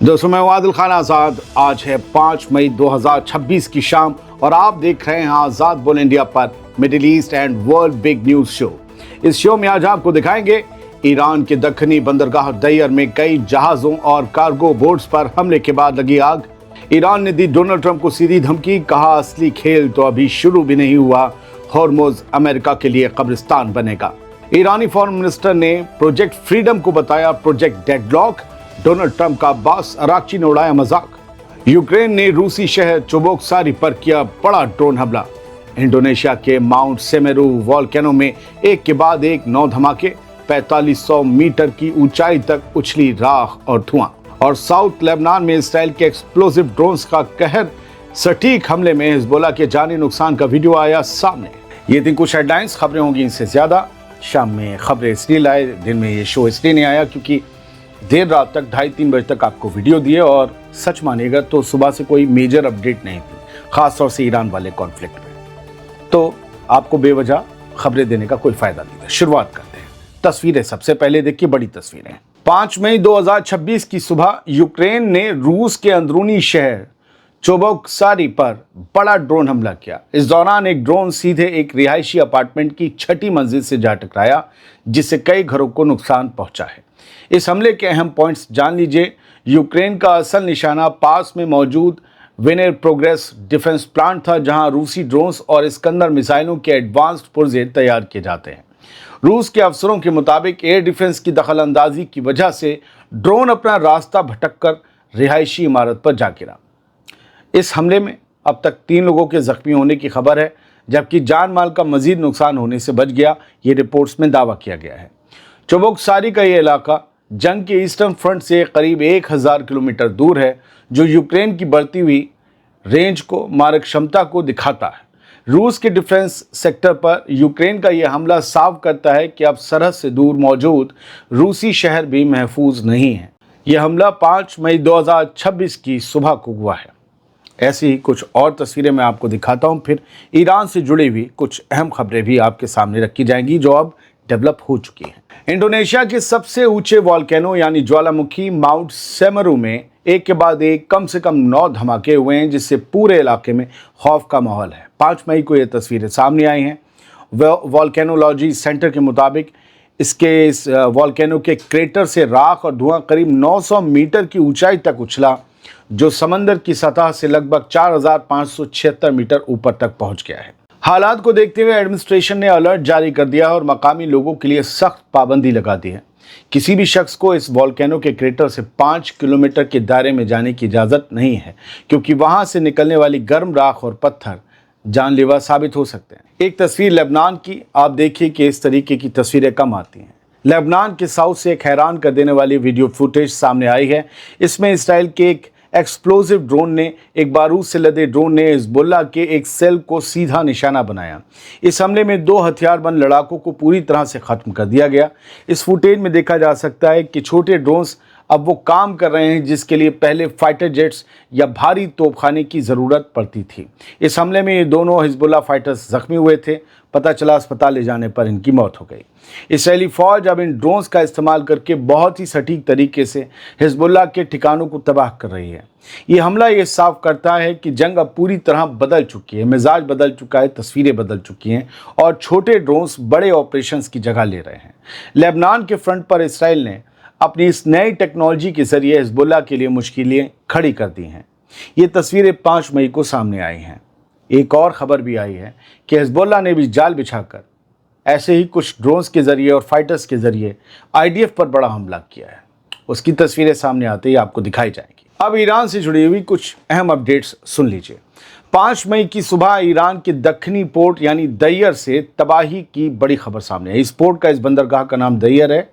दोस्तों मैं हूं आदिल खान आज़ाद। आज है 5 मई 2026 की शाम और आप देख रहे हैं आज़ाद बोल इंडिया पर middle east and world big news show. इस शो में आज आपको दिखाएंगे ईरान के दक्खनी बंदरगाह दैयर में कई जहाजों और कार्गो बोट्स पर हमले के बाद लगी आग। ईरान ने दी डोनाल्ड ट्रंप को सीधी धमकी, कहा असली खेल तो अभी शुरू भी नहीं हुआ, हॉर्मुज़ अमेरिका के लिए कब्रिस्तान बनेगा। ईरानी फॉरेन मिनिस्टर ने प्रोजेक्ट फ्रीडम को बताया प्रोजेक्ट डेडलॉक। डोनाल्ड ट्रंप का बॉस अराक्ची ने उड़ाया मजाक। यूक्रेन ने रूसी शहर चुबोकसारी पर किया बड़ा ड्रोन हमला। इंडोनेशिया के माउंट सेमेरू वॉल्केनो में एक के बाद एक 9 धमाके, 4500 मीटर की ऊंचाई तक उछली राख और धुआं। और साउथ लेबनान में इसराइल के एक्सप्लोसिव ड्रोन्स का कहर, सटीक हमले में हिजबुल्लाह के जानी नुकसान का वीडियो आया सामने। ये थी कुछ हेडलाइंस, खबरें होंगी इनसे ज्यादा। शाम में खबरें इसलिए लाए, दिन में ये शो इसलिए नहीं आया क्योंकि देर रात तक 2:30-3 बजे तक आपको वीडियो दिए और सच मानिएगा तो सुबह से कोई मेजर अपडेट नहीं थी, खासतौर से ईरान वाले कॉन्फ्लिक्ट में। तो आपको बेवजह खबरें देने का कोई फायदा नहीं था। शुरुआत करते हैं। तस्वीरें सबसे पहले देखिए, बड़ी तस्वीरें। 5 मई 2026 की सुबह यूक्रेन ने रूस के अंदरूनी शहर चुबोकसारी पर बड़ा ड्रोन हमला किया। इस दौरान एक ड्रोन सीधे एक रिहायशी अपार्टमेंट की 6ठी मंजिल से जा टकराया, जिससे कई घरों को नुकसान पहुंचा है। इस हमले के अहम पॉइंट्स जान लीजिए। यूक्रेन का असल निशाना पास में मौजूद वेनेर प्रोग्रेस डिफेंस प्लांट था, जहां रूसी ड्रोन्स और इस्कंदर मिसाइलों के एडवांस्ड पुर्जे तैयार किए जाते हैं। रूस के अफसरों के मुताबिक एयर डिफेंस की दखलंदाजी की वजह से ड्रोन अपना रास्ता भटककर रिहायशी इमारत पर जा गिरा। इस हमले में अब तक 3 लोगों के जख्मी होने की खबर है, जबकि जान माल का मजीद नुकसान होने से बच गया, ये रिपोर्ट्स में दावा किया गया है। चुबोकसारी का ये इलाका जंग के ईस्टर्न फ्रंट से करीब 1000 किलोमीटर दूर है, जो यूक्रेन की बढ़ती हुई रेंज को, मारक क्षमता को दिखाता है। रूस के डिफेंस सेक्टर पर यूक्रेन का यह हमला साफ करता है कि अब सरहद से दूर मौजूद रूसी शहर भी महफूज नहीं है। यह हमला 5 मई 2026 की सुबह को हुआ है। ऐसी ही कुछ और तस्वीरें मैं आपको दिखाता हूं, फिर ईरान से जुड़ी हुई कुछ अहम खबरें भी आपके सामने रखी जाएंगी जो अब डेवलप हो चुकी हैं। इंडोनेशिया के सबसे ऊंचे वॉल्केनो यानी ज्वालामुखी माउंट सेमेरू में एक के बाद एक कम से कम 9 धमाके हुए हैं, जिससे पूरे इलाके में खौफ का माहौल है। 5 मई को ये तस्वीरें सामने आई हैं। वॉल्केनोलॉजी सेंटर के मुताबिक इस वॉल्केनो के क्रेटर से राख और धुआं करीब 900 मीटर की ऊंचाई तक उछला, जो समंदर की सतह से लगभग 4576 मीटर ऊपर तक पहुंच गया है। हालात को देखते हुए एडमिनिस्ट्रेशन ने अलर्ट जारी कर दिया और मकामी लोगों के लिए सख्त पाबंदी लगा दी है। किसी भी शख्स को इस वॉल्केनो के क्रेटर से 5 किलोमीटर के दायरे में जाने की इजाज़त नहीं है, क्योंकि वहां से निकलने वाली गर्म राख और पत्थर जानलेवा साबित हो सकते हैं। एक तस्वीर लेबनान की, आप देखिए कि इस तरीके की तस्वीरें कम आती हैं। लेबनान के साउथ से एक हैरान कर देने वाली वीडियो फुटेज सामने आई है। इसमें इसराइल के एक एक्सप्लोसिव ड्रोन ने, एक बारूद से लदे ड्रोन ने हिजबुल्लाह के एक सेल को सीधा निशाना बनाया। इस हमले में 2 हथियारबंद लड़ाकों को पूरी तरह से खत्म कर दिया गया। इस फुटेज में देखा जा सकता है कि छोटे ड्रोन्स अब वो काम कर रहे हैं जिसके लिए पहले फाइटर जेट्स या भारी तोपखाने की ज़रूरत पड़ती थी। इस हमले में ये दोनों हिजबुल्लाह फाइटर्स जख्मी हुए थे। पता चला अस्पताल ले जाने पर इनकी मौत हो गई। इसराइली फ़ौज अब इन ड्रोन्स का इस्तेमाल करके बहुत ही सटीक तरीके से हिजबुल्लाह के ठिकानों को तबाह कर रही है। ये हमला ये साफ करता है कि जंग अब पूरी तरह बदल चुकी है, मिजाज बदल चुका है, तस्वीरें बदल चुकी हैं और छोटे ड्रोन्स बड़े ऑपरेशंस की जगह ले रहे हैं। लेबनान के फ्रंट पर इसराइल ने अपनी इस नई टेक्नोलॉजी के जरिए हिजबुल्लाह के लिए मुश्किलें खड़ी कर दी हैं। ये तस्वीरें 5 मई को सामने आई हैं। एक और खबर भी आई है कि हिजबुल्लाह ने भी जाल बिछाकर ऐसे ही कुछ ड्रोन्स के जरिए और फाइटर्स के जरिए आईडीएफ पर बड़ा हमला किया है। उसकी तस्वीरें सामने आते ही आपको दिखाई जाएंगी। अब ईरान से जुड़ी हुई कुछ अहम अपडेट्स सुन लीजिए। 5 मई की सुबह ईरान के दक्षिणी पोर्ट यानी दैयर से तबाही की बड़ी खबर सामने है। इस पोर्ट का, इस बंदरगाह का नाम दैयर है।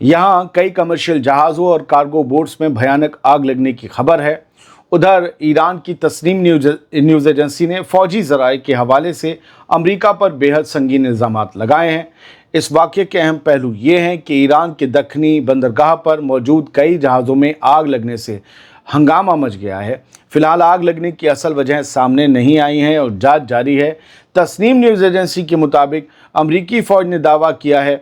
यहाँ कई कमर्शियल जहाज़ों और कार्गो बोट्स में भयानक आग लगने की खबर है। उधर ईरान की तस्नीम न्यूज़ एजेंसी ने फौजी ज़राए के हवाले से अमेरिका पर बेहद संगीन इल्ज़ामात लगाए हैं। इस वाक़े के अहम पहलू ये हैं कि ईरान के दक्षिणी बंदरगाह पर मौजूद कई जहाज़ों में आग लगने से हंगामा मच गया है। फिलहाल आग लगने की असल वजह सामने नहीं आई है और जांच जारी है। तस्नीम न्यूज़ एजेंसी के मुताबिक अमेरिकी फ़ौज ने दावा किया है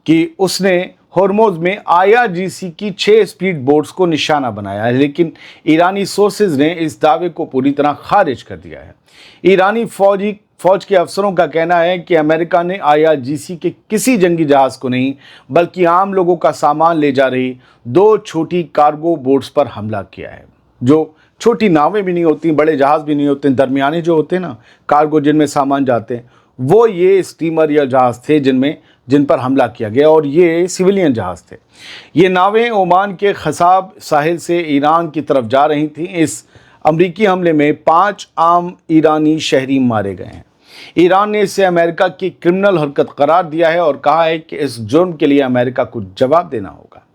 कि उसने हॉर्मोज में IRGC की 6 स्पीड बोट्स को निशाना बनाया है, लेकिन ईरानी सोर्सेज ने इस दावे को पूरी तरह खारिज कर दिया है। ईरानी फौज के अफसरों का कहना है कि अमेरिका ने IRGC के किसी जंगी जहाज को नहीं, बल्कि आम लोगों का सामान ले जा रही 2 छोटी कार्गो बोट्स पर हमला किया है, जो छोटी नावें भी नहीं होती, बड़े जहाज भी नहीं होते, दरमियाने जो होते हैं ना कार्गो जिनमें सामान जाते हैं, वो ये स्टीमर या जहाज थे जिन पर हमला किया गया, और ये सिविलियन जहाज थे। ये नावें ओमान के खसाब साहिल से ईरान की तरफ जा रही थीं। इस अमरीकी हमले में 5 आम ईरानी शहरी मारे गए हैं। ईरान ने इसे अमेरिका की क्रिमिनल हरकत करार दिया है और कहा है कि इस जुर्म के लिए अमेरिका को जवाब देना होगा।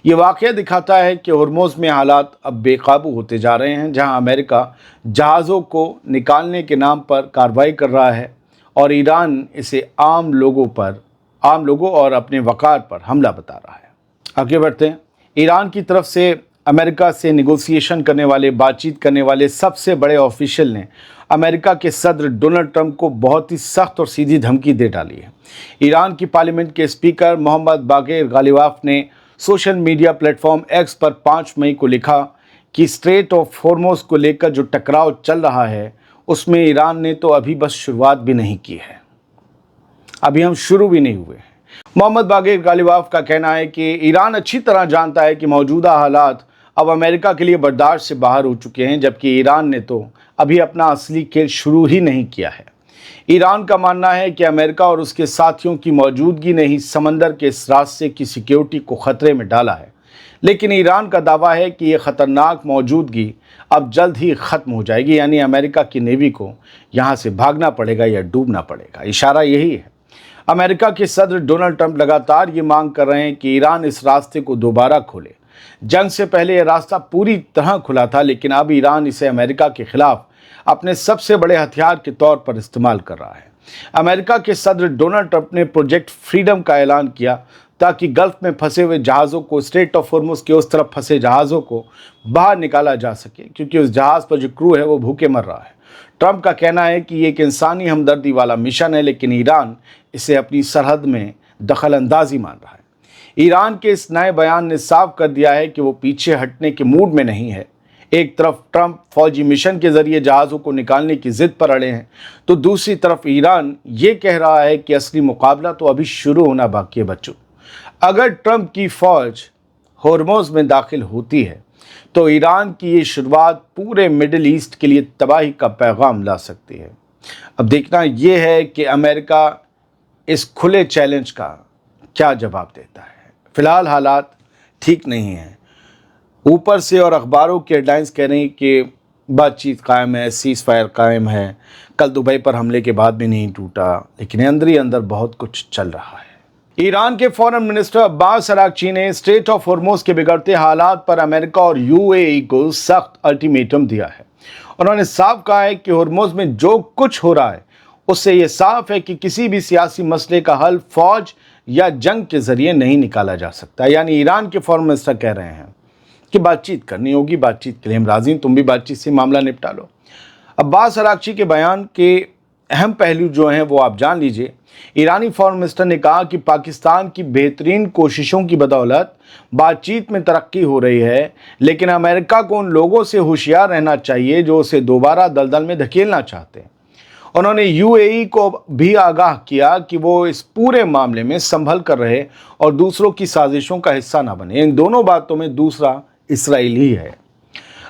ये वाक़या दिखाता है कि हॉर्मोज में हालात अब बेकाबू होते जा रहे हैं, जहां अमेरिका जहाज़ों को निकालने के नाम पर कार्रवाई कर रहा है और ईरान इसे आम लोगों और अपने वक़ार पर हमला बता रहा है। आगे बढ़ते हैं। ईरान की तरफ से अमेरिका से नेगोशिएशन करने वाले, बातचीत करने वाले सबसे बड़े ऑफिशियल ने अमेरिका के सदर डोनाल्ड ट्रंप को बहुत ही सख्त और सीधी धमकी दे डाली है। ईरान की पार्लियामेंट के स्पीकर मोहम्मद बागेर गालिबाफ ने सोशल मीडिया प्लेटफॉर्म एक्स पर 5 मई को लिखा कि स्ट्रेट ऑफ हॉर्मोज को लेकर जो टकराव चल रहा है उसमें ईरान ने तो अभी बस शुरुआत भी नहीं की है, अभी हम शुरू भी नहीं हुए हैं। मोहम्मद बागेर गालिबाफ का कहना है कि ईरान अच्छी तरह जानता है कि मौजूदा हालात अब अमेरिका के लिए बर्दाश्त से बाहर हो चुके हैं, जबकि ईरान ने तो अभी अपना असली खेल शुरू ही नहीं किया है। ईरान का मानना है कि अमेरिका और उसके साथियों की मौजूदगी ने ही समंदर के इस रास्ते की सिक्योरिटी को खतरे में डाला है, लेकिन ईरान का दावा है कि यह ख़तरनाक मौजूदगी अब जल्द ही ख़त्म हो जाएगी, यानी अमेरिका की नेवी को यहाँ से भागना पड़ेगा या डूबना पड़ेगा। इशारा यही है। अमेरिका के सदर डोनाल्ड ट्रंप लगातार ये मांग कर रहे हैं कि ईरान इस रास्ते को दोबारा खोले। जंग से पहले यह रास्ता पूरी तरह खुला था, लेकिन अब ईरान इसे अमेरिका के खिलाफ अपने सबसे बड़े हथियार के तौर पर इस्तेमाल कर रहा है। अमेरिका के सदर डोनाल्ड ट्रंप ने प्रोजेक्ट फ्रीडम का ऐलान किया ताकि गल्फ में फंसे हुए जहाज़ों को, स्ट्रेट ऑफ हॉर्मुज़ के उस तरफ फंसे जहाज़ों को बाहर निकाला जा सके, क्योंकि उस जहाज़ पर जो क्रू है वो भूखे मर रहा है। ट्रंप का कहना है कि ये एक इंसानी हमदर्दी वाला मिशन है, लेकिन ईरान इसे अपनी सरहद में दखल अंदाजी मान रहा है। ईरान के इस नए बयान ने साफ कर दिया है कि वो पीछे हटने के मूड में नहीं है। एक तरफ ट्रंप फौजी मिशन के जरिए जहाज़ों को निकालने की जिद पर अड़े हैं, तो दूसरी तरफ ईरान ये कह रहा है कि असली मुकाबला तो अभी शुरू होना बाकी है बच्चों। अगर ट्रंप की फ़ौज हॉर्मोज़ में दाखिल होती है तो ईरान की ये शुरुआत पूरे मिडिल ईस्ट के लिए तबाही का पैगाम ला सकती है। अब देखना ये है कि अमेरिका इस खुले चैलेंज का क्या जवाब देता है। फ़िलहाल हालात ठीक नहीं हैं। ऊपर से और अखबारों के हेडलाइंस कह रही कि बातचीत कायम है, सीज़ फायर कायम है, कल दुबई पर हमले के बाद भी नहीं टूटा, लेकिन अंदर ही अंदर बहुत कुछ चल रहा है। ईरान के फॉरेन मिनिस्टर अब्बास अरागची ने स्ट्रेट ऑफ हॉर्मुज़ के बिगड़ते हालात पर अमेरिका और UAE को सख्त अल्टीमेटम दिया है। उन्होंने साफ कहा है कि हॉर्मुज़ में जो कुछ हो रहा है उससे ये साफ है कि किसी भी सियासी मसले का हल फौज या जंग के ज़रिए नहीं निकाला जा सकता। यानी ईरान के फॉरेन मिनिस्टर कह रहे हैं कि बातचीत करनी होगी, बातचीत के लिए हम राज़ी हैं, तुम भी बातचीत से मामला निपटा लो। अब्बास अरागची के बयान के अहम पहलू जो हैं वो आप जान लीजिए। ईरानी फॉरेन मिनिस्टर ने कहा कि पाकिस्तान की बेहतरीन कोशिशों की बदौलत बातचीत में तरक्की हो रही है, लेकिन अमेरिका को उन लोगों से होशियार रहना चाहिए जो उसे दोबारा दलदल में धकेलना चाहते हैं। उन्होंने UAE को भी आगाह किया कि वो इस पूरे मामले में संभल कर रहे और दूसरों की साजिशों का हिस्सा ना बने। इन दोनों बातों में दूसरा इसराइल ही है।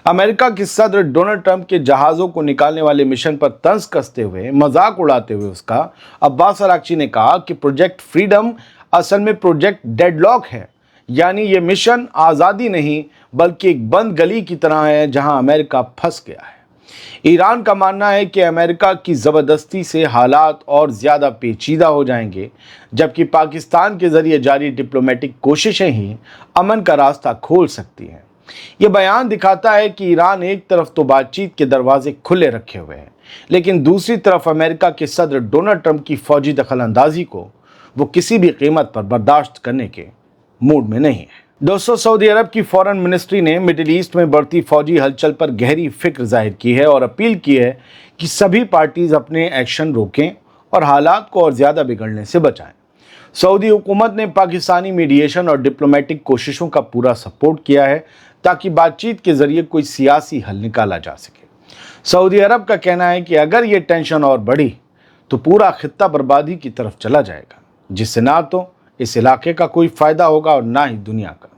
अमेरिका के सदर डोनाल्ड ट्रंप के जहाज़ों को निकालने वाले मिशन पर तंज कसते हुए, मजाक उड़ाते हुए उसका, अब्बास अरागची ने कहा कि प्रोजेक्ट फ्रीडम असल में प्रोजेक्ट डेडलॉक है, यानी ये मिशन आज़ादी नहीं बल्कि एक बंद गली की तरह है जहां अमेरिका फंस गया है। ईरान का मानना है कि अमेरिका की ज़बरदस्ती से हालात और ज़्यादा पेचीदा हो जाएंगे, जबकि पाकिस्तान के ज़रिए जारी डिप्लोमेटिक कोशिशें ही अमन का रास्ता खोल सकती हैं। ये बयान दिखाता है कि ईरान एक तरफ तो बातचीत के दरवाजे खुले रखे हुए हैं, लेकिन दूसरी तरफ अमेरिका के सदर डोनाल्ड ट्रंप की फौजी दखलंदाजी को वो किसी भी कीमत पर बर्दाश्त करने के मूड में नहीं है। दोस्तों, सऊदी अरब की फॉरेन मिनिस्ट्री ने मिडिल ईस्ट में बढ़ती फौजी हलचल पर गहरी फिक्र जाहिर की है और अपील की है कि सभी पार्टीज अपने एक्शन रोकें और हालात को और ज़्यादा बिगड़ने से बचाएं। सऊदी हुकूमत ने पाकिस्तानी मीडिएशन और डिप्लोमेटिक कोशिशों का पूरा सपोर्ट किया है ताकि बातचीत के जरिए कोई सियासी हल निकाला जा सके। सऊदी अरब का कहना है कि अगर ये टेंशन और बढ़ी तो पूरा खित्ता बर्बादी की तरफ चला जाएगा, जिससे ना तो इस इलाके का कोई फ़ायदा होगा और ना ही दुनिया का।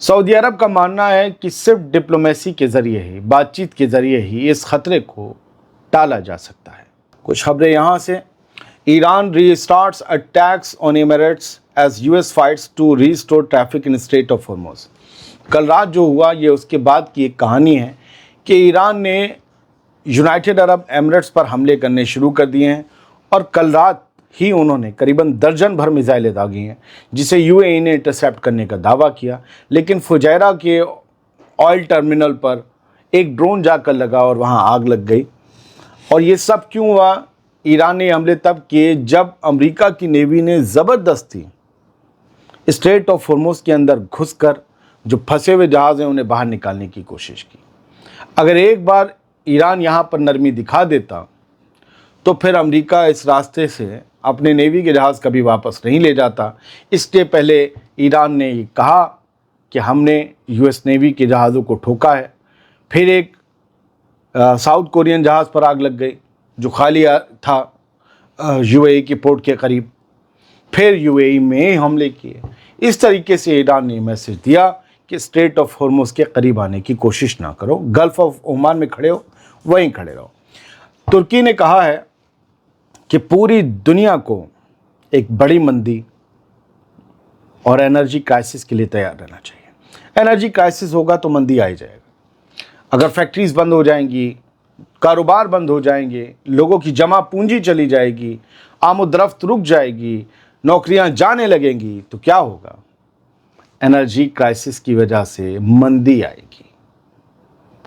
सऊदी अरब का मानना है कि सिर्फ डिप्लोमेसी के ज़रिए ही, बातचीत के ज़रिए ही इस खतरे को टाला जा सकता है। कुछ खबरें यहाँ से। Iran restarts attacks on Emirates as US fights to restore traffic in Strait of Hormuz. कल रात जो हुआ ये उसके बाद की एक कहानी है कि ईरान ने यूनाइटेड अरब एमिरेट्स पर हमले करने शुरू कर दिए हैं और कल रात ही उन्होंने करीबन दर्जन भर मिसाइलें दागी हैं, जिसे यूएई ने इंटरसेप्ट करने का दावा किया। लेकिन फुजैरा के ऑयल टर्मिनल पर एक ड्रोन जाकर लगा और वहां आग लग गई। और ये सब क्यों हुआ? ईरान ने हमले तब किए जब अमेरिका की नेवी ने ज़बरदस्ती स्ट्रेट ऑफ हॉर्मुज़ के अंदर घुसकर जो फंसे हुए जहाज़ हैं उन्हें बाहर निकालने की कोशिश की। अगर एक बार ईरान यहाँ पर नरमी दिखा देता तो फिर अमेरिका इस रास्ते से अपने नेवी के जहाज़ कभी वापस नहीं ले जाता। इसके पहले ईरान ने ये कहा कि हमने यूएस नेवी के जहाज़ों को ठोका है। फिर एक साउथ कोरियन जहाज़ पर आग लग गई जो खाली था यूएई के पोर्ट के करीब। फिर यूएई में हमले किए। इस तरीके से ईरान ने मैसेज दिया कि स्ट्रेट ऑफ हॉर्मुज़ के करीब आने की कोशिश ना करो, गल्फ ऑफ ओमान में खड़े हो, वहीं खड़े रहो। तुर्की ने कहा है कि पूरी दुनिया को एक बड़ी मंदी और एनर्जी क्राइसिस के लिए तैयार रहना चाहिए। एनर्जी क्राइसिस होगा तो मंदी आ ही जाएगा। अगर फैक्ट्रीज बंद हो जाएंगी, कारोबार बंद हो जाएंगे, लोगों की जमा पूंजी चली जाएगी, आमदरफ्त रुक जाएगी, नौकरियां जाने लगेंगी, तो क्या होगा? एनर्जी क्राइसिस की वजह से मंदी आएगी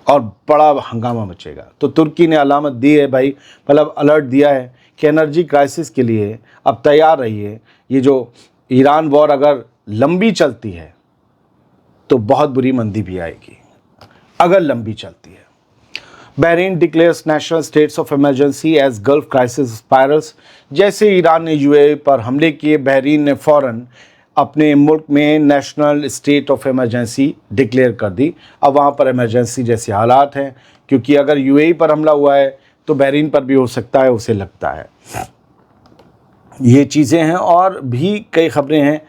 और बड़ा हंगामा मचेगा। तो तुर्की ने अलामत दी है भाई, मतलब अलर्ट दिया है कि एनर्जी क्राइसिस के लिए अब तैयार रहिए। ये जो ईरान वॉर अगर लंबी चलती है तो बहुत बुरी मंदी भी आएगी अगर लंबी चलती है। Bahrain declares national states of emergency as Gulf crisis spirals. जैसे ईरान ने यूएई पर हमले किए, बहरीन ने फ़ौरन अपने मुल्क में national state of emergency declare कर दी। अब वहाँ पर इमरजेंसी जैसे हालात हैं, क्योंकि अगर यूएई पर हमला हुआ है तो बहरीन पर भी हो सकता है, उसे लगता है। ये चीज़ें हैं और भी कई खबरें हैं।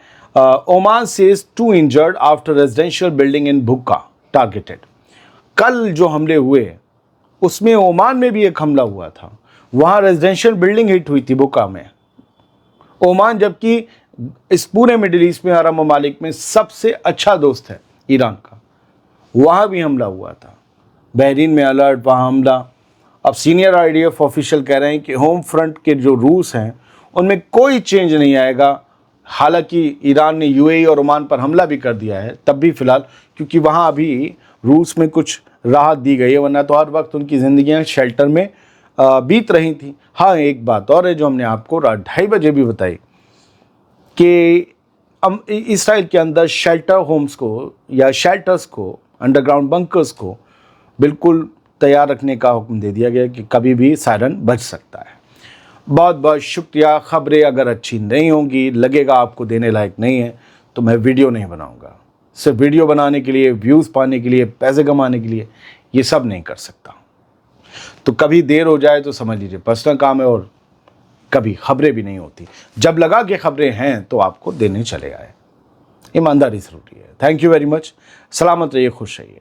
Oman says 2 injured after residential building in Bukka targeted. कल जो हमले हुए उसमें ओमान में भी एक हमला हुआ था, वहाँ रेजिडेंशियल बिल्डिंग हिट हुई थी बुक्का में। ओमान जबकि इस पूरे मिडिल ईस्ट में अरब ममालिक में सबसे अच्छा दोस्त है ईरान का, वहाँ भी हमला हुआ था। बहरीन में अलर्ट, वहाँ हमला। अब सीनियर आईडीएफ ऑफिशियल कह रहे हैं कि होम फ्रंट के जो रूल्स हैं उनमें कोई चेंज नहीं आएगा। हालांकि ईरान ने यूएई और ओमान पर हमला भी कर दिया है तब भी फ़िलहाल, क्योंकि वहाँ अभी रूल्स में कुछ राहत दी गई है, वरना तो हर वक्त उनकी ज़िंदगियाँ शेल्टर में बीत रही थी। हाँ, एक बात और है जो हमने आपको रात 2:30 बजे भी बताई कि इसराइल के अंदर शेल्टर होम्स को या शेल्टर्स को, अंडरग्राउंड बंकर्स को बिल्कुल तैयार रखने का हुक्म दे दिया गया कि कभी भी सायरन बज सकता है। बहुत बहुत शुक्रिया। खबरें अगर अच्छी नहीं होंगी, लगेगा आपको देने लायक नहीं है, तो मैं वीडियो नहीं बनाऊंगा। सिर्फ वीडियो बनाने के लिए, व्यूज़ पाने के लिए, पैसे कमाने के लिए ये सब नहीं कर सकता। तो कभी देर हो जाए तो समझ लीजिए पर्सनल काम है, और कभी खबरें भी नहीं होती। जब लगा कि खबरें हैं तो आपको देने चले आए। ईमानदारी ज़रूरी है। Thank you very much. सलामत रहिए, खुश रहिए।